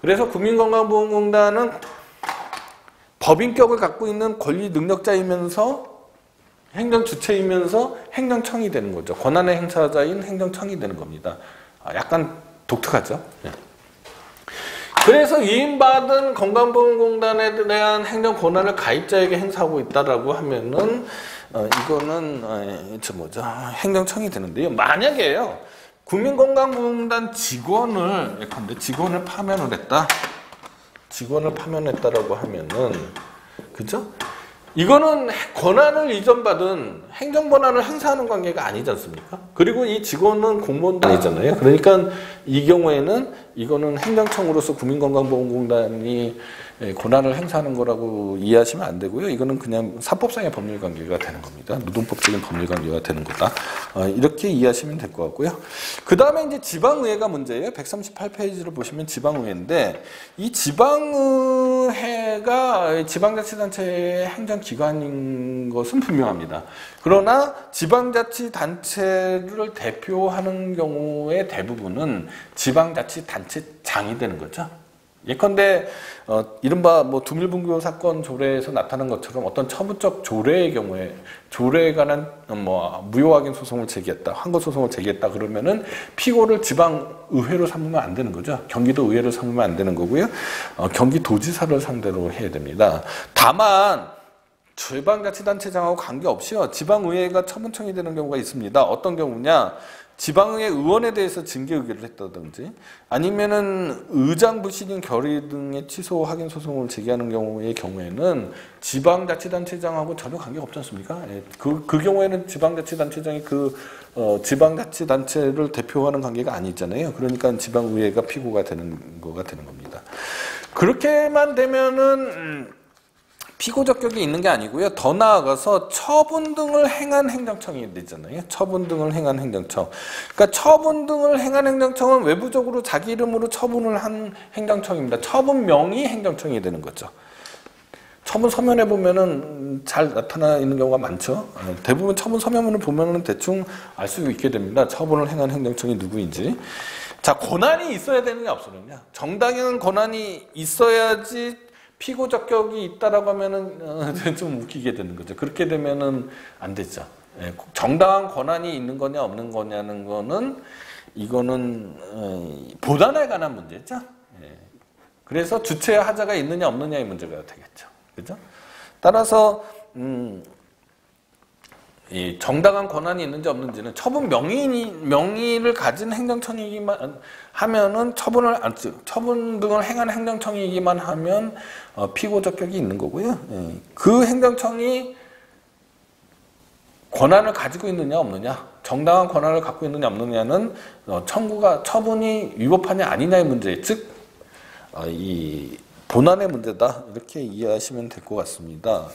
그래서 국민건강보험공단은 법인격을 갖고 있는 권리 능력자이면서 행정주체이면서 행정청이 되는 거죠. 권한의 행사자인 행정청이 되는 겁니다. 약간 독특하죠. 네. 그래서 위임받은 건강보험공단에 대한 행정 권한을 가입자에게 행사하고 있다라고 하면은 이거는 행정청이 되는데요. 만약에요 국민건강보험공단 직원을 파면했다라고 하면은 그죠? 이거는 권한을 이전받은 행정 권한을 행사하는 관계가 아니지 않습니까? 그리고 이 직원은 공무원도 아니잖아요. 그러니까 이 경우에는 이거는 행정청으로서 국민건강보험공단이 권한을 행사하는 거라고 이해하시면 안 되고요. 이거는 그냥 사법상의 법률 관계가 되는 겁니다. 노동법적인 법률 관계가 되는 거다. 이렇게 이해하시면 될 것 같고요. 그 다음에 이제 지방의회가 문제예요. 138페이지를 보시면 지방의회인데 이 지방의회가 지방자치단체의 행정기관인 것은 분명합니다. 그러나 지방자치단체를 대표하는 경우의 대부분은 지방자치단체장이 되는 거죠. 예컨대 이른바 두밀분교 사건 조례에서 나타난 것처럼 어떤 처분적 조례의 경우에 조례에 관한 무효확인 소송을 제기했다, 환거 소송을 제기했다 그러면은 피고를 지방의회로 삼으면 안 되는 거죠. 경기도 의회로 삼으면 안 되는 거고요. 경기도지사를 상대로 해야 됩니다. 다만 지방자치단체장하고 관계없이요 지방의회가 처분청이 되는 경우가 있습니다. 어떤 경우냐? 지방의회 의원에 대해서 징계 의결을 했다든지 아니면은 의장 부신인 결의 등의 취소 확인 소송을 제기하는 경우에는 지방자치단체장하고 전혀 관계가 없지 않습니까? 그 경우에는 지방자치단체장이 지방자치단체를 대표하는 관계가 아니잖아요. 그러니까 지방의회가 피고가 되는 겁니다. 그렇게만 되면은 피고 적격이 있는 게 아니고요. 더 나아가서 처분 등을 행한 행정청이 되잖아요. 처분 등을 행한 행정청. 그러니까 처분 등을 행한 행정청은 외부적으로 자기 이름으로 처분을 한 행정청입니다. 처분명의 행정청이 되는 거죠. 처분 서면에 보면은 잘 나타나 있는 경우가 많죠. 대부분 처분 서면을 보면은 대충 알 수 있게 됩니다. 처분을 행한 행정청이 누구인지. 자, 권한이 있어야 되느냐 없느냐. 정당한 권한이 있어야지 피고 적격이 있다라고 하면은 좀 웃기게 되는 거죠. 그렇게 되면은 안 되죠. 정당한 권한이 있는 거냐 없는 거냐는 거는 이거는 보단에 관한 문제죠. 그래서 주체 하자가 있느냐 없느냐의 문제가 되겠죠. 그죠? 따라서 이 정당한 권한이 있는지 없는지는 처분 명의를 가진 행정청이기만 하면은 처분 등을 행한 행정청이기만 하면 피고 적격이 있는 거고요. 그 행정청이 권한을 가지고 있느냐 없느냐, 정당한 권한을 갖고 있느냐 없느냐는 처분이 위법하냐 아니냐의 문제, 즉 이 본안의 문제다 이렇게 이해하시면 될 것 같습니다.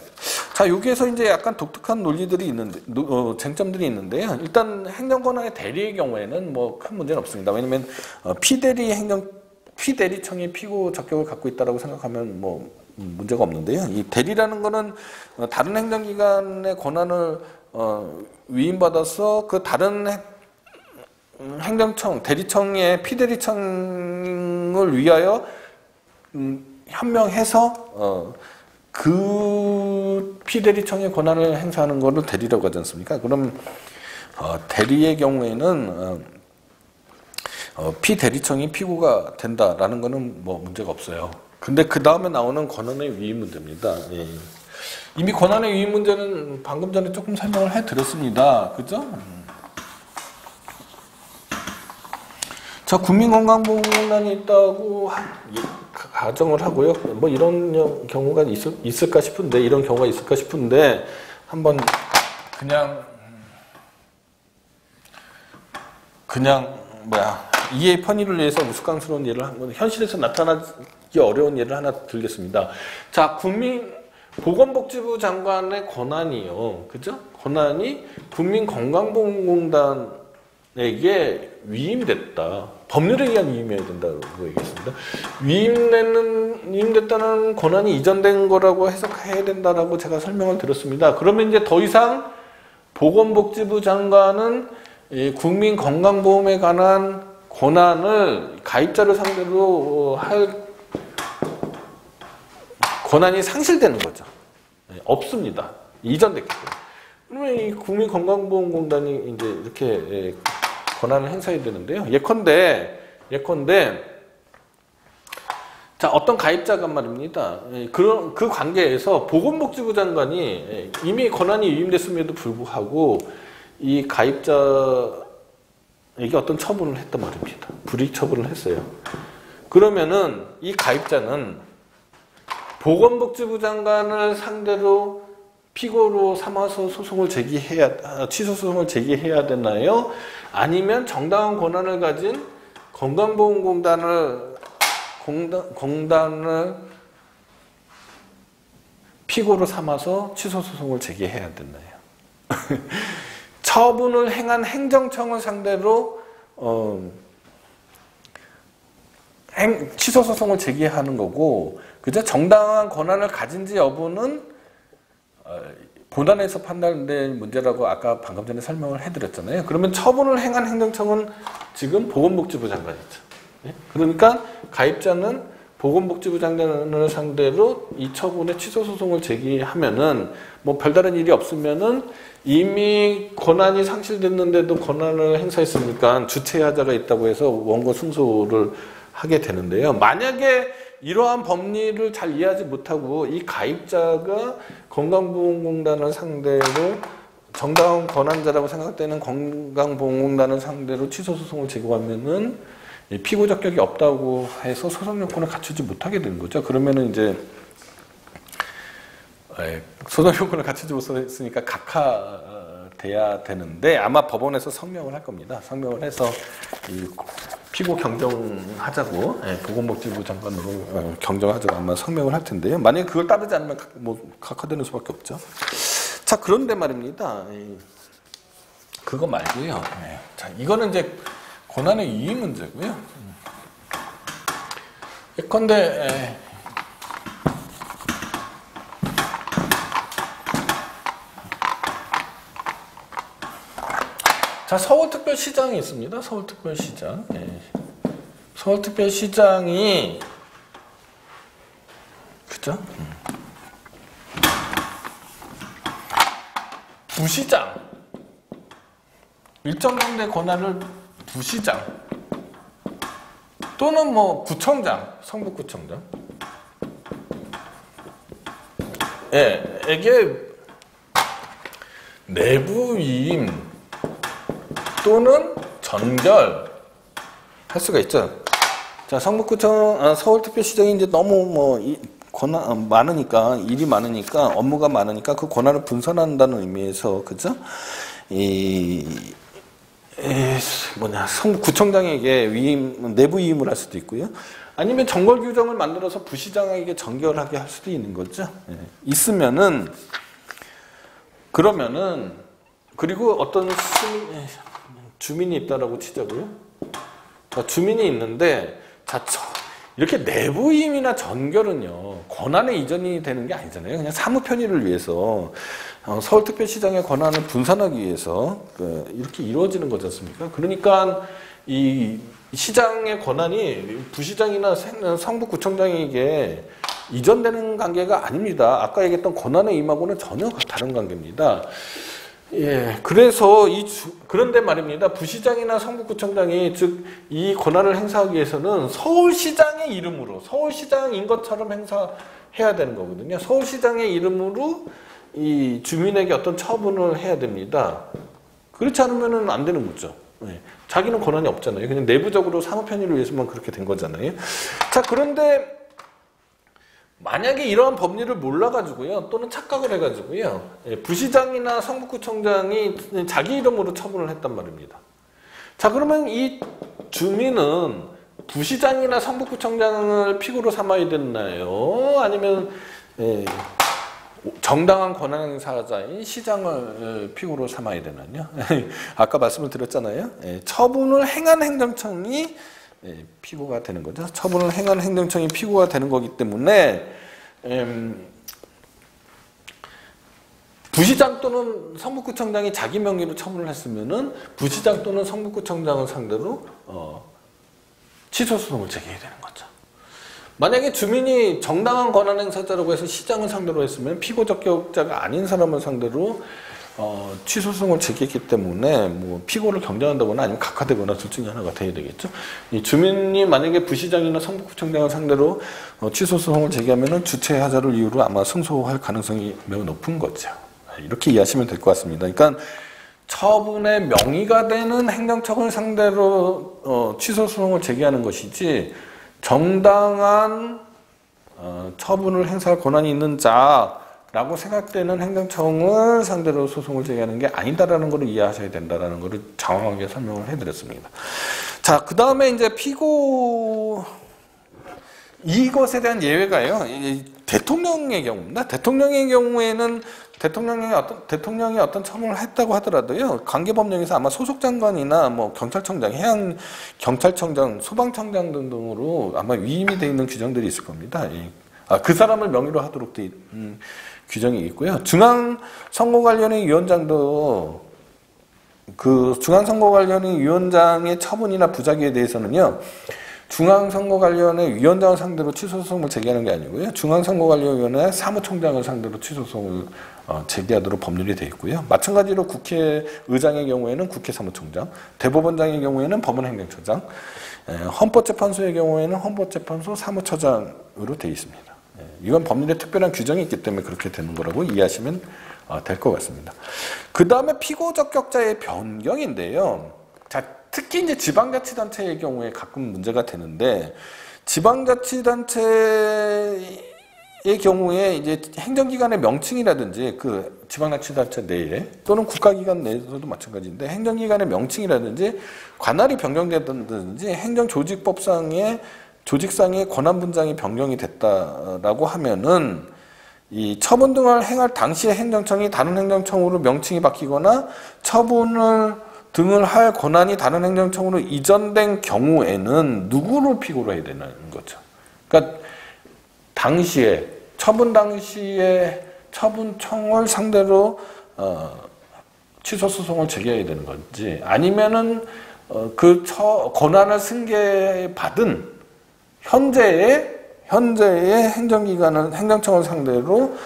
자, 여기에서 이제 약간 독특한 논리들이 있는데, 쟁점들이 있는데요. 일단 행정권한의 대리의 경우에는 큰 문제는 없습니다. 왜냐면 피대리청이 피고 적격을 갖고 있다라고 생각하면 문제가 없는데요. 이 대리라는 거는 다른 행정기관의 권한을 위임받아서 그 다른 행정청, 대리청의 피대리청을 위하여 현명해서 그 피대리청의 권한을 행사하는 거를 대리라고 하지 않습니까? 그럼 대리의 경우에는 피대리청이 피고가 된다라는 거는 문제가 없어요. 근데 그 다음에 나오는 권한의 위임 문제입니다. 예. 이미 권한의 위임 문제는 방금 전에 조금 설명을 해드렸습니다. 그죠? 자, 국민건강보험공단이 있다고 가정을 하고요. 뭐 이런 경우가 있을까 싶은데, 이런 경우가 있을까 싶은데, 한번 그냥 이해의 편의를 위해서 우스꽝스러운 예를 한번, 현실에서 나타나기 어려운 예를 하나 들겠습니다. 자, 보건복지부 장관의 권한이요. 그죠? 권한이 국민건강보험공단에게 위임됐다. 법률에 의한 위임해야 된다고 얘기했습니다. 위임됐다는 권한이 이전된 거라고 해석해야 된다라고 제가 설명을 드렸습니다. 그러면 이제 더 이상 보건복지부 장관은 국민건강보험에 관한 권한을 가입자를 상대로 할 권한이 상실되는 거죠. 없습니다. 이전됐기 때문에. 그러면 이 국민건강보험공단이 이제 이렇게 권한을 행사해야 되는데요. 예컨대 자, 어떤 가입자가 말입니다. 그 관계에서 보건복지부 장관이 이미 권한이 위임됐음에도 불구하고 이 가입자에게 어떤 처분을 했단 말입니다. 불이익 처분을 했어요. 그러면은 이 가입자는 보건복지부 장관을 상대로 피고로 삼아서 취소 소송을 제기해야 되나요? 아니면 정당한 권한을 가진 건강보험공단을 피고로 삼아서 취소 소송을 제기해야 되나요? 처분을 행한 행정청을 상대로 취소 소송을 제기하는 거고, 그죠? 정당한 권한을 가진지 여부는 고단에서 판단될 문제라고 아까 방금 전에 설명을 해드렸잖아요. 그러면 처분을 행한 행정청은 지금 보건복지부 장관이죠. 그러니까 가입자는 보건복지부 장관을 상대로 이 처분의 취소 소송을 제기하면은 뭐 별다른 일이 없으면은 이미 권한이 상실됐는데도 권한을 행사했으니까 주체하자가 있다고 해서 원고 승소를 하게 되는데요. 만약에 이러한 법리를 잘 이해하지 못하고 이 가입자가 건강보험공단을 상대로 정당한 권한자라고 생각되는 건강보험공단을 상대로 취소 소송을 제기하면은 피고 적격이 없다고 해서 소송 요건을 갖추지 못하게 되는 거죠. 그러면은 이제 소송 요건을 갖추지 못했으니까 각하돼야 되는데 아마 법원에서 성명을 할 겁니다. 성명을 해서 이 피고 경정하자고, 보건복지부 장관으로 경정하자고 아마 성명을 할 텐데요. 만약에 그걸 따르지 않으면 각하되는 수밖에 없죠. 자, 그런데 말입니다. 그거 말고요. 자, 이거는 이제 권한의 이의 문제고요. 예컨대 자, 서울특별시장이 있습니다. 서울특별시장. 서울특별시장이 그죠? 부시장, 일정 정도의 권한을 부시장 또는 뭐 구청장, 성북구청장 에게 내부 위임 또는 전결 할 수가 있죠. 자, 성북구청, 서울특별시장이 이제 너무 권한 많으니까, 일이 많으니까, 업무가 많으니까 그 권한을 분산한다는 의미에서, 그죠? 성북구청장에게 내부 위임을 할 수도 있고요. 아니면 정걸 규정을 만들어서 부시장에게 전결하게 할 수도 있는 거죠. 있으면은, 그리고 어떤 주민이 있다라고 치자고요. 자, 주민이 있는데, 이렇게 내부 위임이나 전결은요, 권한의 이전이 되는 게 아니잖아요. 그냥 사무 편의를 위해서, 서울특별시장의 권한을 분산하기 위해서, 이렇게 이루어지는 거지 않습니까? 그러니까, 이 시장의 권한이 부시장이나 성북구청장에게 이전되는 관계가 아닙니다. 아까 얘기했던 권한의 임하고는 전혀 다른 관계입니다. 그래서 그런데 말입니다. 부시장이나 성북구청장이 즉 이 권한을 행사하기 위해서는 서울시장의 이름으로 서울시장인 것처럼 행사해야 되는 거거든요. 서울시장의 이름으로 이 주민에게 어떤 처분을 해야 됩니다. 그렇지 않으면 안 되는 거죠. 자기는 권한이 없잖아요. 그냥 내부적으로 사무 편의를 위해서만 그렇게 된 거잖아요. 자, 그런데 만약에 이러한 법리를 몰라가지고요, 또는 착각을 해가지고요, 부시장이나 성북구청장이 자기 이름으로 처분을 했단 말입니다. 자, 그러면 이 주민은 부시장이나 성북구청장을 피고로 삼아야 되나요? 아니면 정당한 권한행사자인 시장을 피고로 삼아야 되나요? 아까 말씀을 드렸잖아요. 처분을 행한 행정청이 피고가 되는 거죠. 처분을 행한 행정청이 피고가 되는 거기 때문에 부시장 또는 성북구청장이 자기 명의로 처분을 했으면은 부시장 또는 성북구청장을 상대로 취소소송을 제기해야 되는 거죠. 만약에 주민이 정당한 권한행사자라고 해서 시장을 상대로 했으면 피고 적격자가 아닌 사람을 상대로 취소소송을 제기했기 때문에 뭐 피고를 경쟁한다거나 아니면 각하되거나 둘 중에 하나가 돼야 되겠죠. 이 주민이 만약에 부시장이나 성북구청장을 상대로 취소소송을 제기하면은 주체하자를 이유로 아마 승소할 가능성이 매우 높은 거죠. 이렇게 이해하시면 될 것 같습니다. 그러니까 처분의 명의가 되는 행정청을 상대로 취소소송을 제기하는 것이지 정당한 처분을 행사할 권한이 있는 자라고 생각되는 행정청을 상대로 소송을 제기하는 게 아니다라는 것을 이해하셔야 된다라는 것을 장황하게 설명을 해드렸습니다. 자, 그 다음에 이제 피고 이것에 대한 예외가요. 대통령의 경우입니다. 대통령의 경우에는 대통령이 어떤 처분을 했다고 하더라도요, 관계법령에서 아마 소속장관이나 뭐 경찰청장, 해양경찰청장, 소방청장 등으로 아마 위임이 되어 있는 규정들이 있을 겁니다. 그 사람을 명의로 하도록 돼 있는 규정이 있고요. 중앙선거관리위원회 위원장도 그 중앙선거관리위원회 위원장의 처분이나 부작위에 대해서는요, 중앙선거관리위원회 위원장을 상대로 취소소송을 제기하는 게 아니고요, 중앙선거관리위원회 사무총장을 상대로 취소소송을 제기하도록 법률이 되어 있고요. 마찬가지로 국회의장의 경우에는 국회사무총장, 대법원장의 경우에는 법원행정처장, 헌법재판소의 경우에는 헌법재판소 사무처장으로 되어 있습니다. 이건 법률에 특별한 규정이 있기 때문에 그렇게 되는 거라고 이해하시면 될 것 같습니다. 그 다음에 피고적격자의 변경인데요. 자, 특히 이제 지방자치단체의 경우에 가끔 문제가 되는데, 지방자치단체의 경우에 이제 행정기관의 명칭이라든지 그 지방자치단체 내에 또는 국가기관 내에서도 마찬가지인데, 행정기관의 명칭이라든지 관할이 변경되든지 행정조직법상의 조직상의 권한분장이 변경이 됐다라고 하면은 이 처분 등을 행할 당시의 행정청이 다른 행정청으로 명칭이 바뀌거나 처분을 등을 할 권한이 다른 행정청으로 이전된 경우에는 누구를 피고로 해야 되는 거죠. 그러니까 당시에 처분 당시에 처분청을 상대로 취소 소송을 제기해야 되는 건지, 아니면은 그 권한을 승계받은 현재의 행정청을 상대로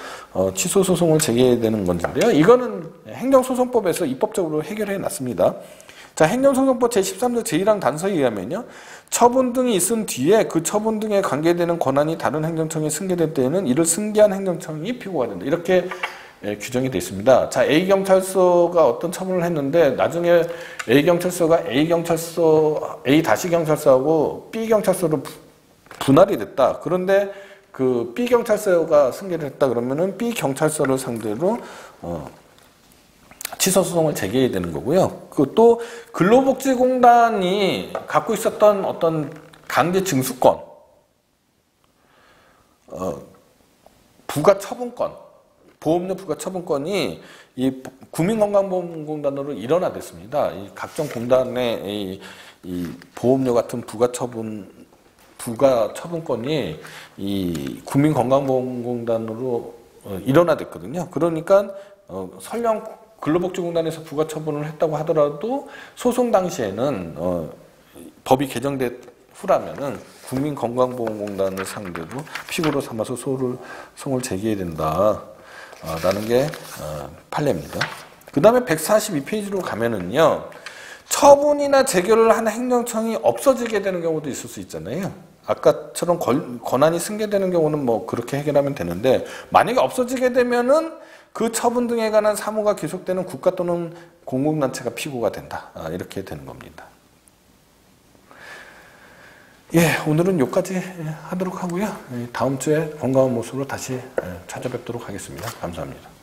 취소 소송을 제기해야 되는 건데요. 이거는 행정소송법에서 입법적으로 해결해 놨습니다. 자, 행정소송법 제13조 제1항 단서에 의하면요, 처분 등이 있은 뒤에 그 처분 등에 관계되는 권한이 다른 행정청에 승계될 때에는 이를 승계한 행정청이 피고가 된다. 이렇게 규정이 되어 있습니다. 자, A경찰서가 어떤 처분을 했는데 나중에 A경찰서가 A-경찰서하고 B경찰서로 분할이 됐다. 그런데 그 B경찰서가 승계를 했다 그러면은 B경찰서를 상대로 취소소송을 제기해야 되는 거고요. 그 또 근로복지공단이 갖고 있었던 어떤 강제 징수권, 부가처분권, 보험료 부가처분권이 이 국민건강보험공단으로 일원화됐습니다. 이 각종 공단의 이 보험료 같은 부가처분권이 이 국민건강보험공단으로 일원화됐거든요. 그러니까 설령 근로복지공단에서 부가처분을 했다고 하더라도 소송 당시에는 법이 개정된 후라면은 국민건강보험공단을 상대로 피고로 삼아서 소송을 제기해야 된다라는 게 판례입니다. 그 다음에 142페이지로 가면은요, 처분이나 재결을 한 행정청이 없어지게 되는 경우도 있을 수 있잖아요. 아까처럼 권한이 승계되는 경우는 뭐 그렇게 해결하면 되는데, 만약에 없어지게 되면은 그 처분 등에 관한 사무가 계속되는 국가 또는 공공단체가 피고가 된다. 이렇게 되는 겁니다. 예, 오늘은 여기까지 하도록 하고요. 다음 주에 건강한 모습으로 다시 찾아뵙도록 하겠습니다. 감사합니다.